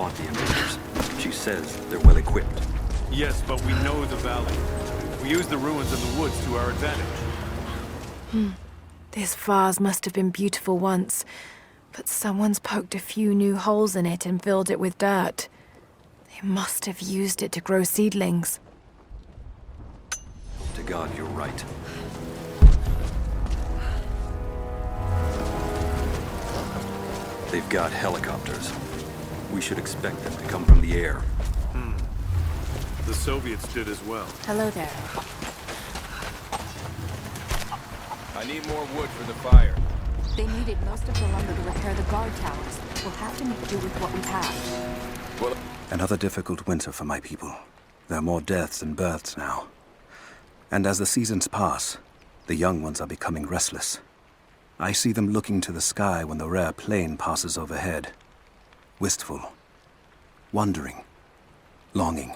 fought the invaders. She says they're well equipped. Yes, but we know the valley. We use the ruins in the woods to our advantage. This vase must have been beautiful once, but someone's poked a few new holes in it and filled it with dirt. They must have used it to grow seedlings. To God, you're right. They've got helicopters. We should expect them to come from the air. The Soviets did as well. Hello there. I need more wood for the fire. They needed most of the lumber to repair the guard towers. We'll have to make do with what we have. Well, Another difficult winter for my people. There are more deaths than births now. And as the seasons pass, the young ones are becoming restless. I see them looking to the sky when the rare plane passes overhead. Wistful. Wondering. Longing.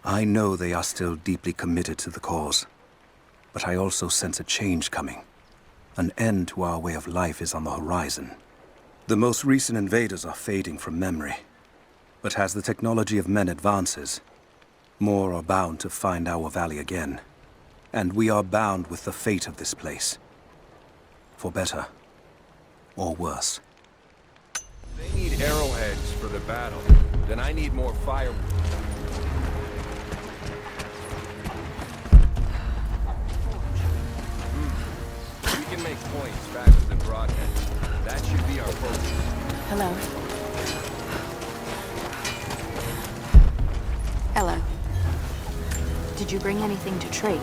I know they are still deeply committed to the cause. But I also sense a change coming. An end to our way of life is on the horizon. The most recent invaders are fading from memory. But as the technology of men advances, more are bound to find our valley again. And we are bound with the fate of this place. For better, or worse. they need arrowheads for the battle. Then I need more firewood. We can make points faster than broadheads. That should be our focus. Hello. Ella. Did you bring anything to trade?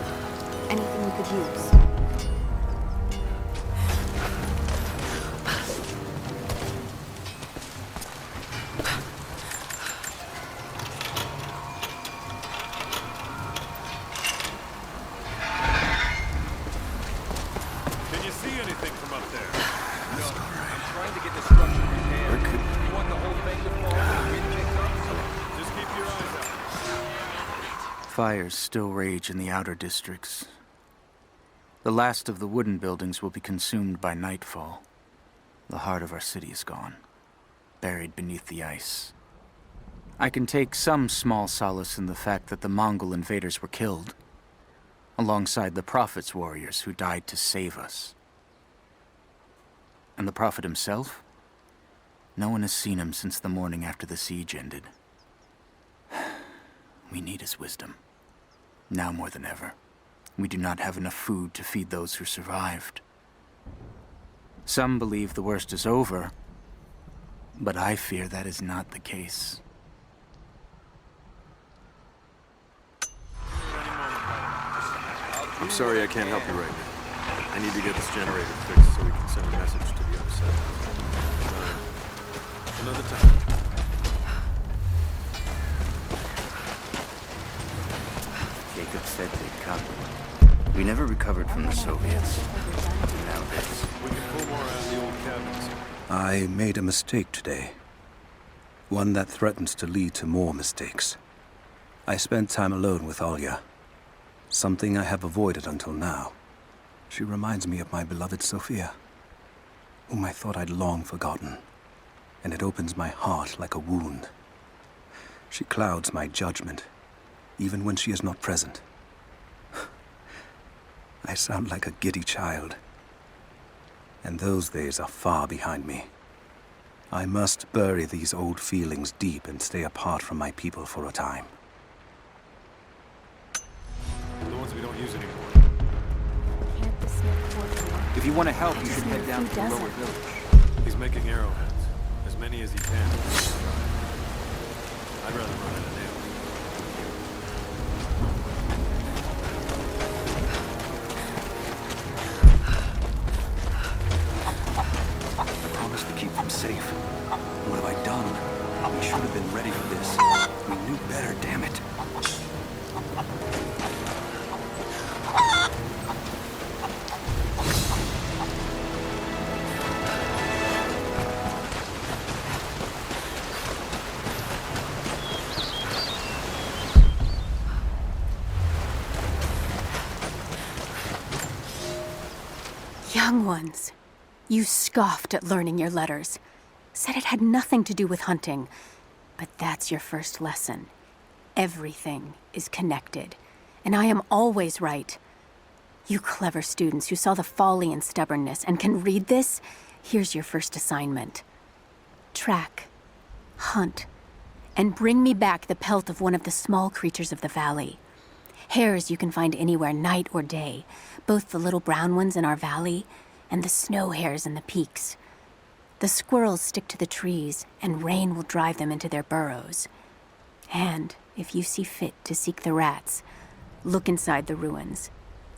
Anything we could use? Can you see anything from up there? No, I'm trying to get the structure repaired. You want the whole thing to fall and get picked up? Just keep your eyes out. Fires still rage in the outer districts. The last of the wooden buildings will be consumed by nightfall. The heart of our city is gone, buried beneath the ice. I can take some small solace in the fact that the Mongol invaders were killed, alongside the Prophet's warriors who died to save us. And the Prophet himself? No one has seen him since the morning after the siege ended. We need his wisdom. Now more than ever. We do not have enough food to feed those who survived. Some believe the worst is over, but I fear that is not the case. I'm sorry I can't help you right now. I need to get this generator fixed so we can send a message to the other side. Another time. Jacob said they'd come. We never recovered from the Soviets. Now this. We can pull more out of the old cabins. I made a mistake today. One that threatens to lead to more mistakes. I spent time alone with Olya. Something I have avoided until now. She reminds me of my beloved Sophia, whom I thought I'd long forgotten. And it opens my heart like a wound. She clouds my judgment, even when she is not present. I sound like a giddy child. And those days are far behind me. I must bury these old feelings deep and stay apart from my people for a time. The ones we don't use anymore. Can't the Smith forge work? If you want to help, you Just should know head down who to the lower doesn't. village. He's making arrowheads. As many as he can. I'd rather run in a nail. I promised to keep them safe. What have I done? We should have been ready for this. We knew better, damn it. Young ones, you scoffed at learning your letters. Said it had nothing to do with hunting. But that's your first lesson. Everything is connected, and I am always right. You clever students who saw the folly and stubbornness and can read this, here's your first assignment. Track, hunt, and bring me back the pelt of one of the small creatures of the valley. Hares you can find anywhere, night or day, both the little brown ones in our valley and the snow hares in the peaks. The squirrels stick to the trees, and rain will drive them into their burrows. And if you see fit to seek the rats, look inside the ruins,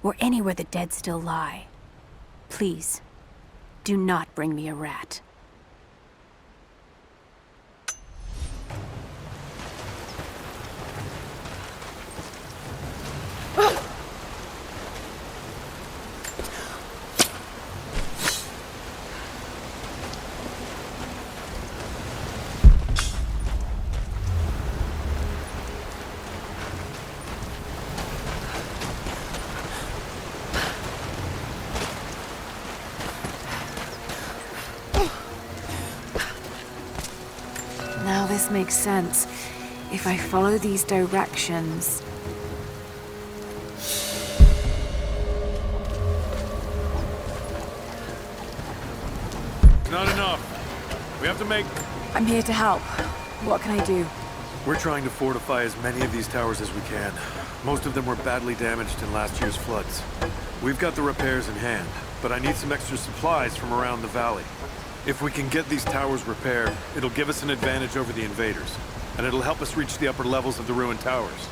or anywhere the dead still lie. Please, do not bring me a rat. Now this makes sense. If I follow these directions... It's not enough. We have to make... I'm here to help. What can I do? We're trying to fortify as many of these towers as we can. Most of them were badly damaged in last year's floods. We've got the repairs in hand, but I need some extra supplies from around the valley. If we can get these towers repaired, it'll give us an advantage over the invaders, and it'll help us reach the upper levels of the ruined towers.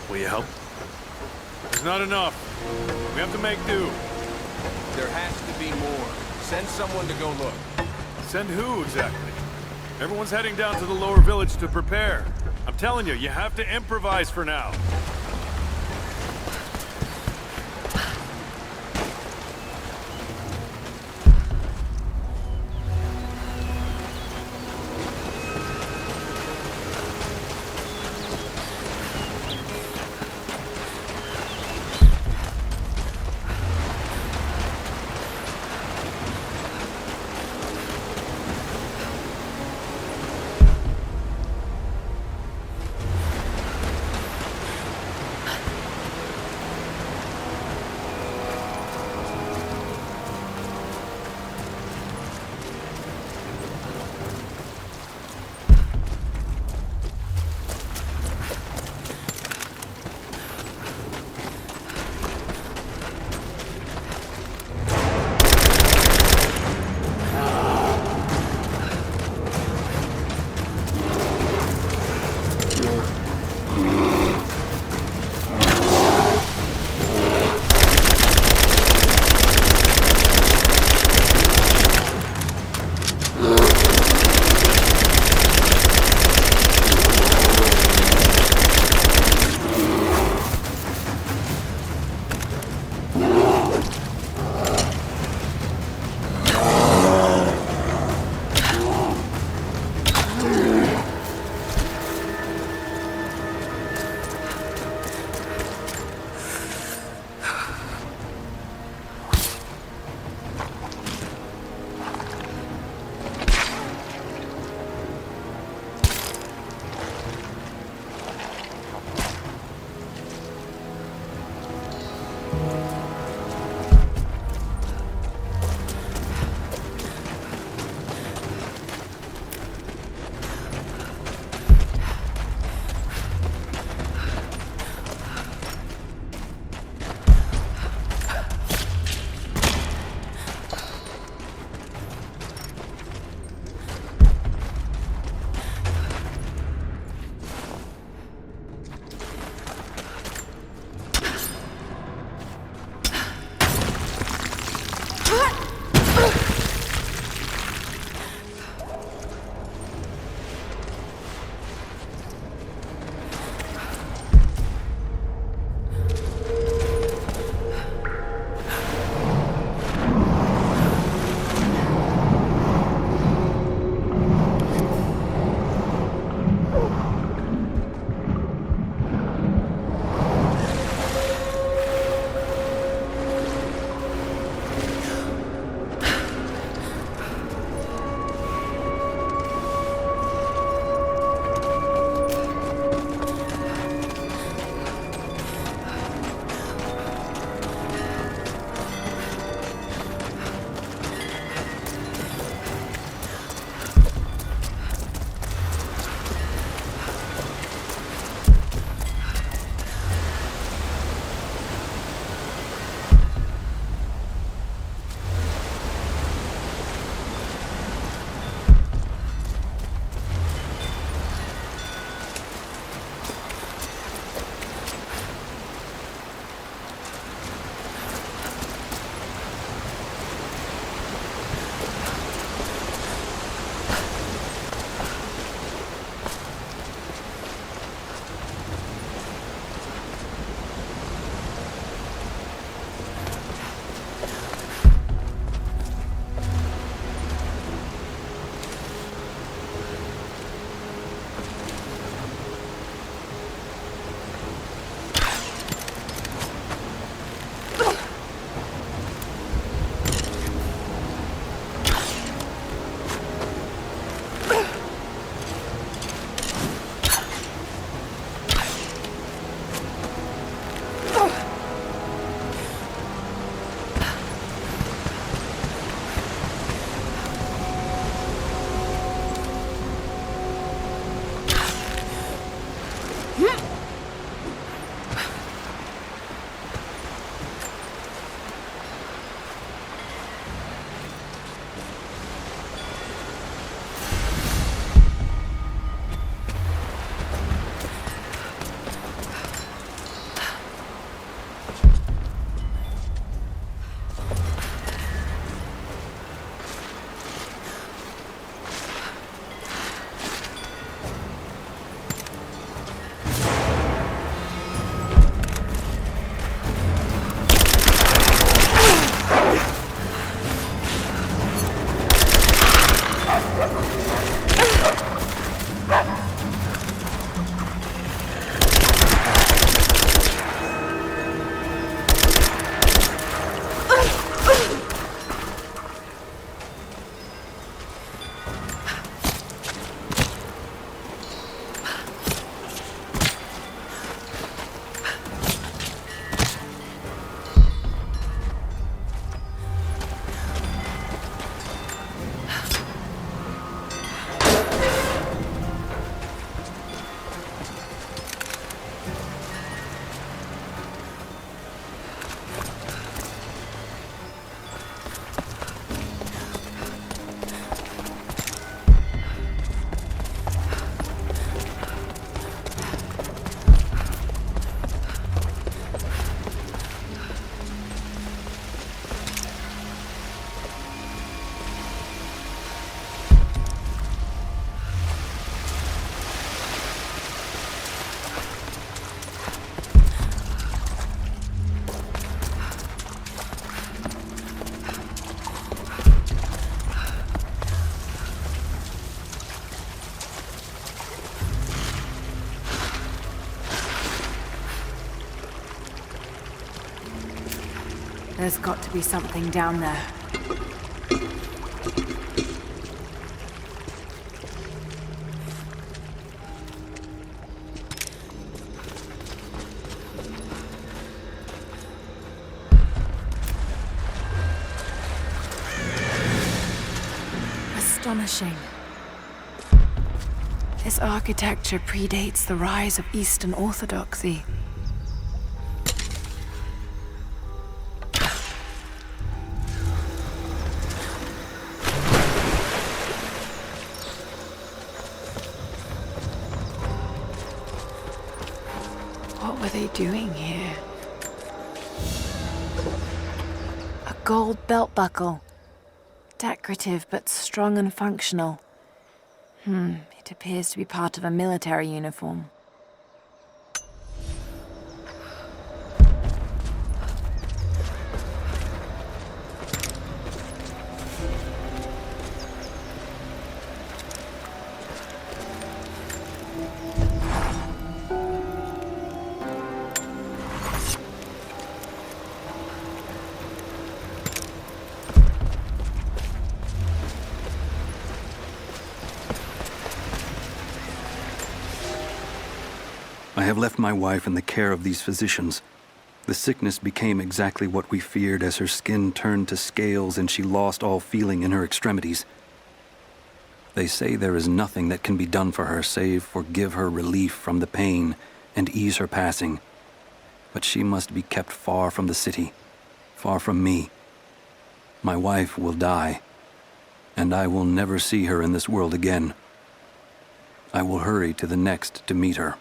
Will you help? There's not enough. We have to make do. There has to be more. Send someone to go look. Send who, exactly? Everyone's heading down to the lower village to prepare. I'm telling you, you have to improvise for now. There's got to be something down there. Astonishing. This architecture predates the rise of Eastern Orthodoxy. What were they doing here? A gold belt buckle. Decorative but strong and functional. It appears to be part of a military uniform. I have left my wife in the care of these physicians. The sickness became exactly what we feared as her skin turned to scales and she lost all feeling in her extremities. They say there is nothing that can be done for her save for give her relief from the pain and ease her passing. But she must be kept far from the city, far from me. My wife will die, and I will never see her in this world again. I will hurry to the next to meet her.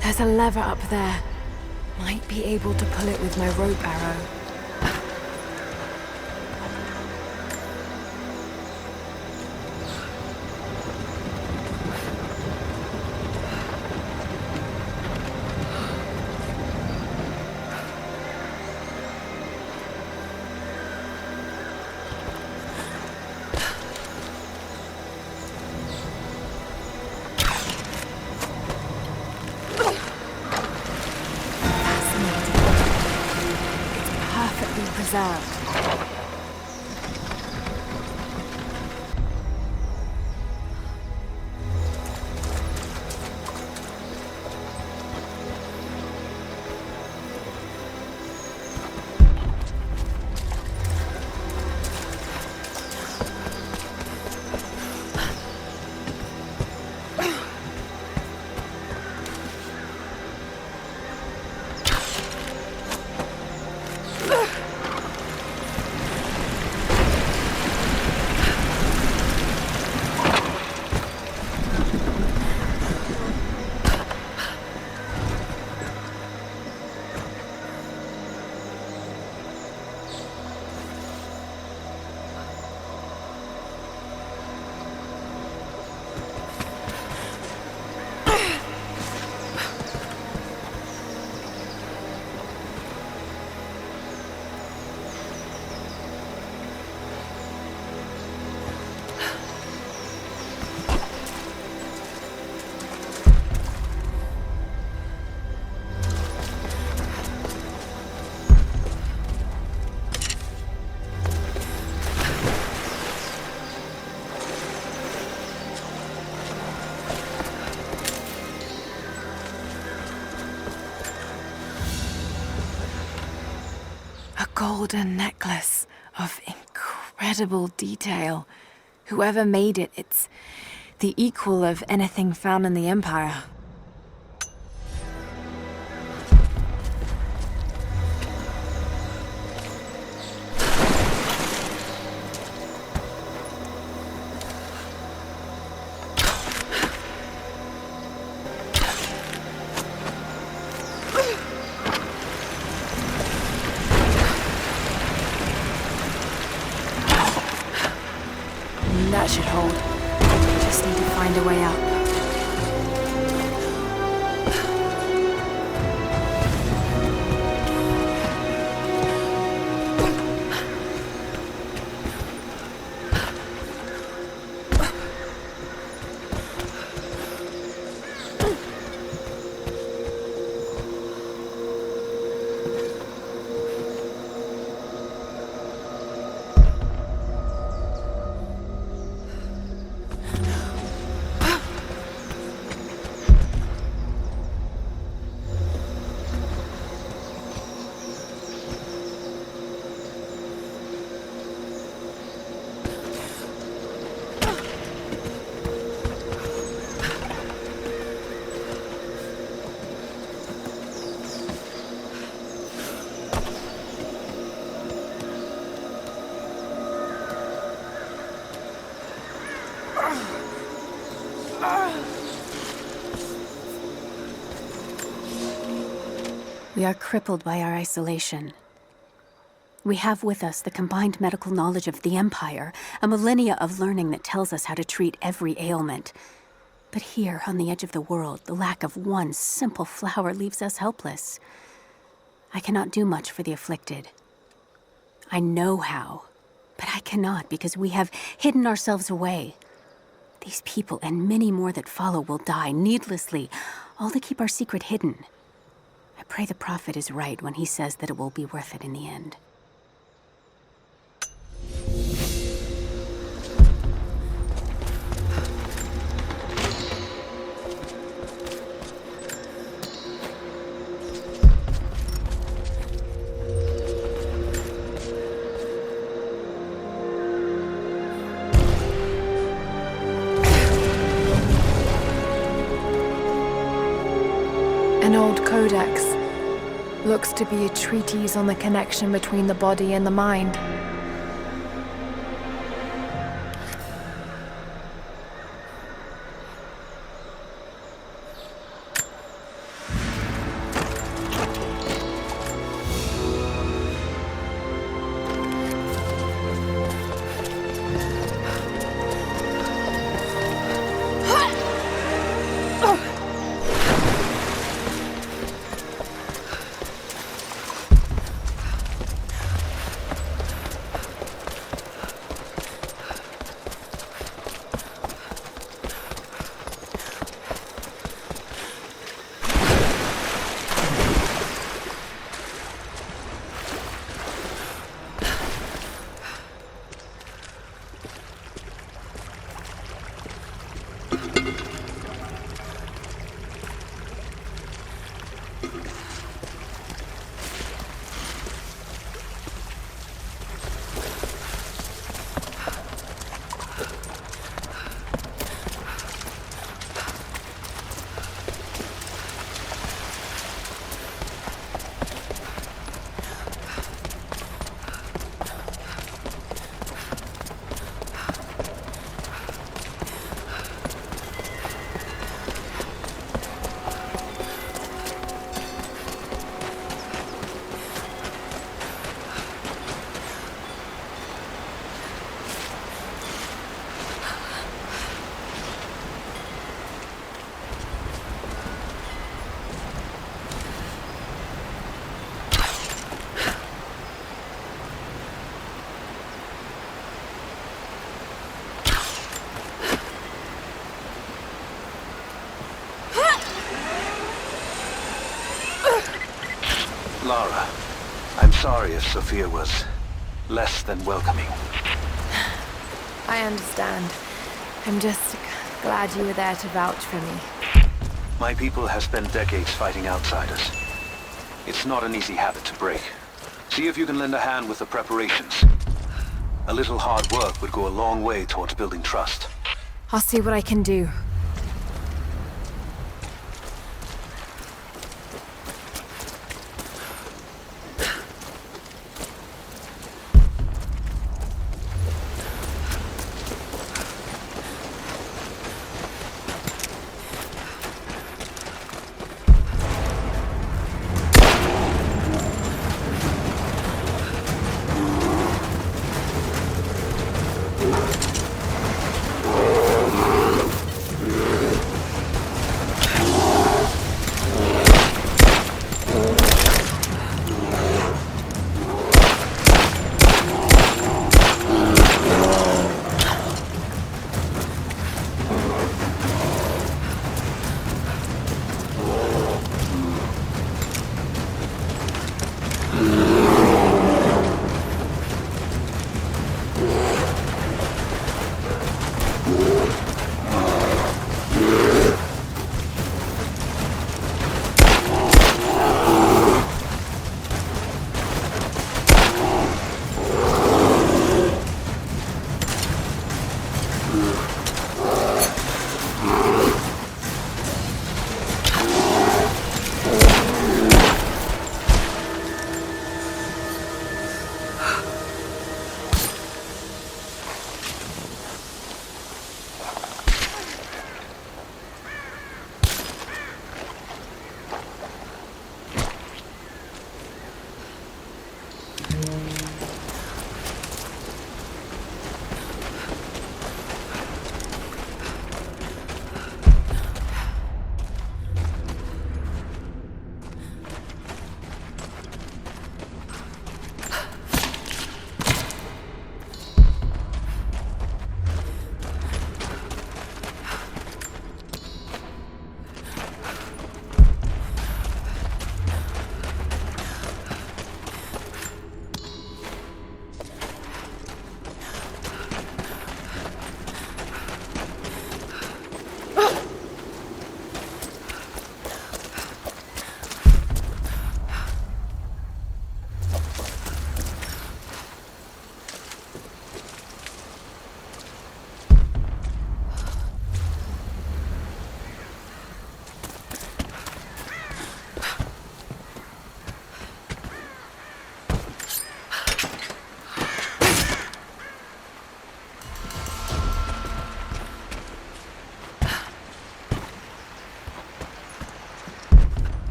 There's a lever up there. Might be able to pull it with my rope arrow. Preserved. Golden necklace of incredible detail. Whoever made it, it's the equal of anything found in the Empire. That should hold. Just need to find a way up. We are crippled by our isolation. We have with us the combined medical knowledge of the Empire, a millennia of learning that tells us how to treat every ailment. But here, on the edge of the world, the lack of one simple flower leaves us helpless. I cannot do much for the afflicted. I know how, but I cannot because we have hidden ourselves away. These people and many more that follow will die needlessly, all to keep our secret hidden. I pray the prophet is right when he says that it will be worth it in the end. An old codex. Looks to be a treatise on the connection between the body and the mind. Lara, I'm sorry if Sophia was less than welcoming. I understand. I'm just glad you were there to vouch for me. My people have spent decades fighting outsiders. It's not an easy habit to break. See if you can lend a hand with the preparations. A little hard work would go a long way towards building trust. I'll see what I can do.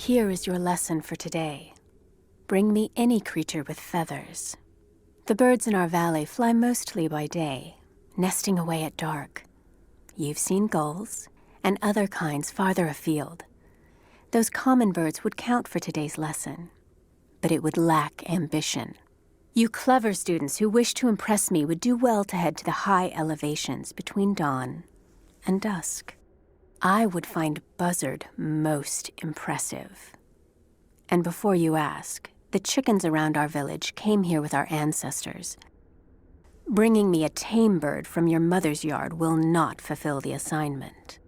Here is your lesson for today. Bring me any creature with feathers. The birds in our valley fly mostly by day, nesting away at dark. You've seen gulls and other kinds farther afield. Those common birds would count for today's lesson, but it would lack ambition. You clever students who wish to impress me would do well to head to the high elevations between dawn and dusk. I would find Buzzard most impressive. And before you ask, the chickens around our village came here with our ancestors. Bringing me a tame bird from your mother's yard will not fulfill the assignment.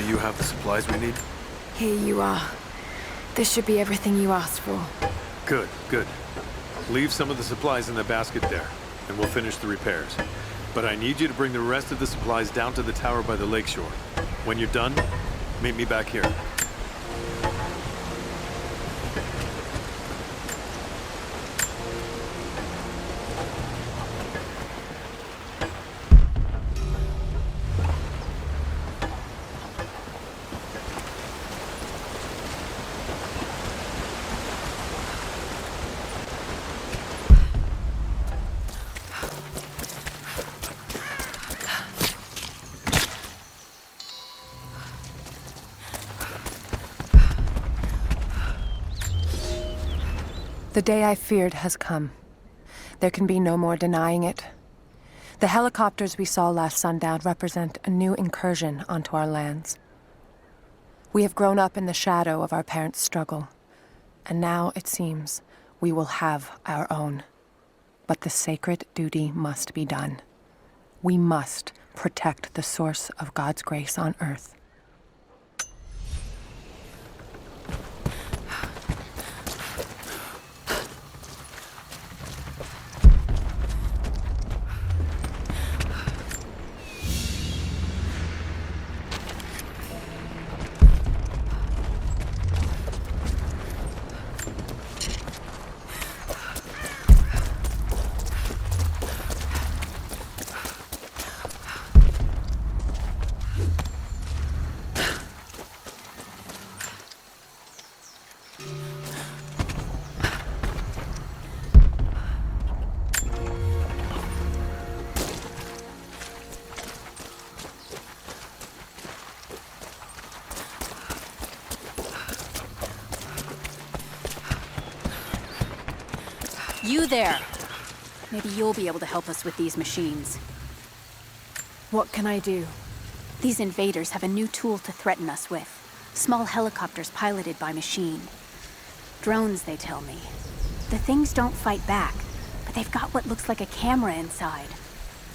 Do you have the supplies we need? Here you are. This should be everything you asked for. Good, good. Leave some of the supplies in the basket there, and we'll finish the repairs. But I need you to bring the rest of the supplies down to the tower by the lakeshore. When you're done, meet me back here. The day I feared has come. There can be no more denying it. The helicopters we saw last sundown represent a new incursion onto our lands. We have grown up in the shadow of our parents' struggle, and now, it seems, we will have our own. But the sacred duty must be done. We must protect the source of God's grace on Earth. You there! Maybe you'll be able to help us with these machines. What can I do? These invaders have a new tool to threaten us with. Small helicopters piloted by machine. Drones, they tell me. The things don't fight back, but they've got what looks like a camera inside.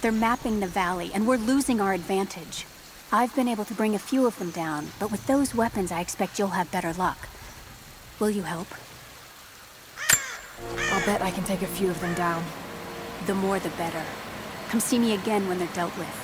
They're mapping the valley, and we're losing our advantage. I've been able to bring a few of them down, but with those weapons, I expect you'll have better luck. Will you help? I'll bet I can take a few of them down. The more the better. Come see me again when they're dealt with.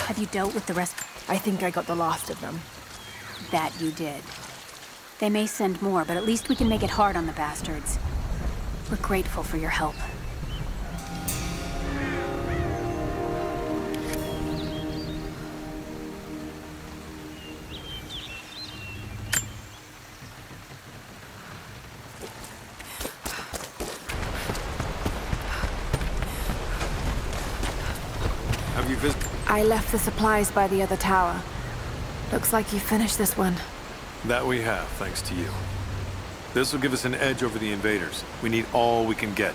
Have you dealt with the rest? I think I got the last of them. That you did. They may send more, but at least we can make it hard on the bastards. We're grateful for your help. Have you visited? I left the supplies by the other tower. Looks like you finished this one. That we have, thanks to you. This will give us an edge over the invaders. We need all we can get.